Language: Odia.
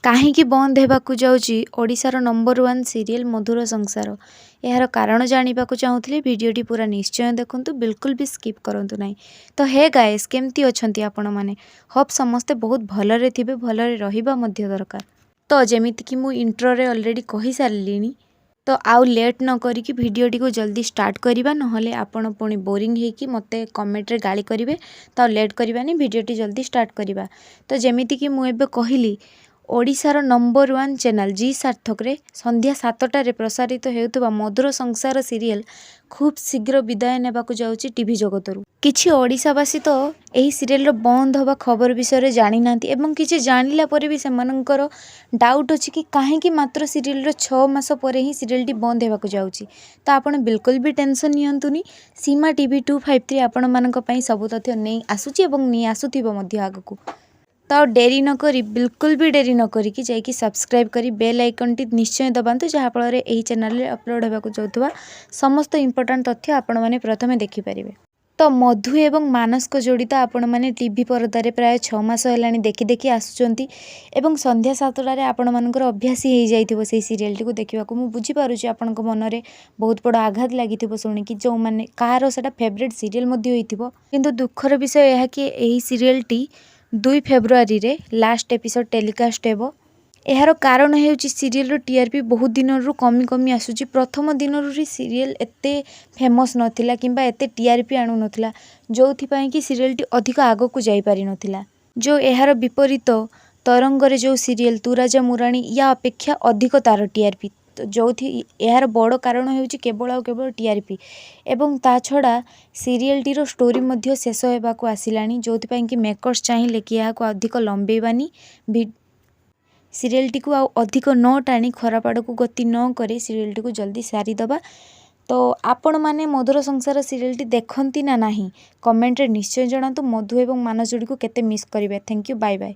କାହିଁକି ବନ୍ଦ ହେବାକୁ ଯାଉଛି ଓଡ଼ିଶାର ନମ୍ବର 1 ସିରିଏଲ୍ ମଧୁର ସଂସାର। ଏହାର କାରଣ ଜାଣିବାକୁ ଚାହୁଁଥିଲେ ଭିଡ଼ିଓଟି ପୁରା ନିଶ୍ଚୟ ଦେଖନ୍ତୁ, ବିଲକୁଲ ବି ସ୍କିପ୍ କରନ୍ତୁ ନାହିଁ। ତ ହେ ଗାଇସ୍, କେମିତି ଅଛନ୍ତି ଆପଣମାନେ? ହୋପ୍ ସମସ୍ତେ ବହୁତ ଭଲରେ ଥିବେ, ଭଲରେ ରହିବା ମଧ୍ୟ ଦରକାର। ତ ଯେମିତିକି ମୁଁ ଇଣ୍ଟ୍ରୋରେ ଅଲରେଡ଼ି କହିସାରିଲିଣି, ତ ଆଉ ଲେଟ୍ ନ କରିକି ଭିଡ଼ିଓଟିକୁ ଜଲ୍ଦି ଷ୍ଟାର୍ଟ କରିବା, ନହେଲେ ଆପଣ ପୁଣି ବୋରିଂ ହେଇକି ମୋତେ କମେଣ୍ଟରେ ଗାଳି କରିବେ। ତ ଆଉ ଲେଟ୍ କରିବାନି, ଭିଡ଼ିଓଟି ଜଲ୍ଦି ଷ୍ଟାର୍ଟ କରିବା। ତ ଯେମିତିକି ମୁଁ ଏବେ କହିଲି, ଓଡ଼ିଶାର ନମ୍ବର 1 ଚ୍ୟାନେଲ୍ ଜି ସାର୍ଥକରେ ସନ୍ଧ୍ୟା 7ଟାରେ ପ୍ରସାରିତ ହେଉଥିବା ମଧୁର ସଂସାର ସିରିଏଲ୍ ଖୁବ୍ ଶୀଘ୍ର ବିଦାୟ ନେବାକୁ ଯାଉଛି ଟିଭି ଜଗତରୁ। କିଛି ଓଡ଼ିଶାବାସୀ ତ ଏହି ସିରିଏଲ୍ର ବନ୍ଦ ହେବା ଖବର ବିଷୟରେ ଜାଣିନାହାନ୍ତି ଏବଂ କିଛି ଜାଣିଲା ପରେ ବି ସେମାନଙ୍କର ଡାଉଟ୍ ଅଛି କି କାହିଁକି ମାତ୍ର ସିରିଏଲ୍ର 6 ମାସ ପରେ ହିଁ ସିରିଏଲ୍ଟି ବନ୍ଦ ହେବାକୁ ଯାଉଛି। ତ ଆପଣ ବିଲକୁଲ ବି ଟେନସନ୍ ନିଅନ୍ତୁନି। ସୀମା ଟିଭି 253 ଆପଣମାନଙ୍କ ପାଇଁ ସବୁ ତଥ୍ୟ ନେଇ ଆସୁଛି ଏବଂ ନେଇ ଆସୁଥିବ ମଧ୍ୟ ଆଗକୁ। ତ ଆଉ ଡେରି ନ କରି, ବିଲକୁଲ ବି ଡେରି ନ କରିକି ଯାଇକି ସବସ୍କ୍ରାଇବ୍ କରି ବେଲ୍ ଆଇକନ୍ଟି ନିଶ୍ଚୟ ଦବାନ୍ତୁ, ଯାହାଫଳରେ ଏହି ଚ୍ୟାନେଲରେ ଅପଲୋଡ଼ ହେବାକୁ ଯାଉଥିବା ସମସ୍ତ ଇମ୍ପୋର୍ଟାଣ୍ଟ ତଥ୍ୟ ଆପଣମାନେ ପ୍ରଥମେ ଦେଖିପାରିବେ। ତ ମଧୁ ଏବଂ ମାନସଙ୍କ ଯୋଡ଼ି ତ ଆପଣମାନେ ଟିଭି ପରଦାରେ ପ୍ରାୟ 6 ମାସ ହେଲାଣି ଦେଖି ଆସୁଛନ୍ତି ଏବଂ ସନ୍ଧ୍ୟା 7ଟାରେ ଆପଣମାନଙ୍କର ଅଭ୍ୟାସ ହେଇଯାଇଥିବ ସେହି ସିରିଏଲ୍ଟିକୁ ଦେଖିବାକୁ। ମୁଁ ବୁଝିପାରୁଛି ଆପଣଙ୍କ ମନରେ ବହୁତ ବଡ଼ ଆଘାତ ଲାଗିଥିବ ଶୁଣିକି, ଯେଉଁମାନେ କାହାର ସେଇଟା ଫେଭରେଟ୍ ସିରିଏଲ୍ ମଧ୍ୟ ହୋଇଥିବ। କିନ୍ତୁ ଦୁଃଖର ବିଷୟ ଏହା କି ଏହି ସିରିଏଲ୍ଟି 2 ଫେବୃଆରୀରେ ଲାଷ୍ଟ ଏପିସୋଡ଼ ଟେଲିକାଷ୍ଟ ହେବ। ଏହାର କାରଣ ହେଉଛି ସିରିଏଲ୍ର ଟିଆର୍ପି ବହୁତ ଦିନରୁ କମି ଆସୁଛି। ପ୍ରଥମ ଦିନରୁ ହିଁ ସିରିଏଲ୍ ଏତେ ଫେମସ୍ ନଥିଲା କିମ୍ବା ଏତେ ଟିଆର୍ପି ଆଣୁନଥିଲା, ଯେଉଁଥିପାଇଁ କି ସିରିଏଲ୍ଟି ଅଧିକ ଆଗକୁ ଯାଇପାରିନଥିଲା। ଯେଉଁ ଏହାର ବିପରୀତ ତରଙ୍ଗରେ ଯେଉଁ ସିରିଏଲ୍ ତୁ ରାଜା ମୁରାଣୀ, ୟା ଅପେକ୍ଷା ଅଧିକ ତାର ଟିଆର୍ପି। ଯେଉଁଥି ଏହାର ବଡ଼ କାରଣ ହେଉଛି କେବଳ ଆଉ କେବଳ ଟିଆର୍ପି। ଏବଂ ତା ଛଡ଼ା ସିରିଏଲ୍ଟିର ଷ୍ଟୋରି ମଧ୍ୟ ଶେଷ ହେବାକୁ ଆସିଲାଣି, ଯେଉଁଥିପାଇଁ କି ମେକର୍ସ ଚାହିଁଲେ କି ଏହାକୁ ଅଧିକ ଲମ୍ବେଇବାନି, ସିରିଏଲ୍ଟିକୁ ଆଉ ଅଧିକ ନ ଟାଣି ଖରାପ ଆଡ଼କୁ ଗତି ନ କରି ସିରିଏଲ୍ଟିକୁ ଜଲ୍ଦି ସାରିଦେବା। ତ ଆପଣମାନେ ମଧୁର ସଂସାର ସିରିଏଲ୍ଟି ଦେଖନ୍ତି ନା ନାହିଁ, କମେଣ୍ଟରେ ନିଶ୍ଚୟ ଜଣାନ୍ତୁ। ମଧୁ ଏବଂ ମାନସ ଯୋଡ଼ିକୁ କେତେ ମିସ୍ କରିବେ। Thank you, bye bye.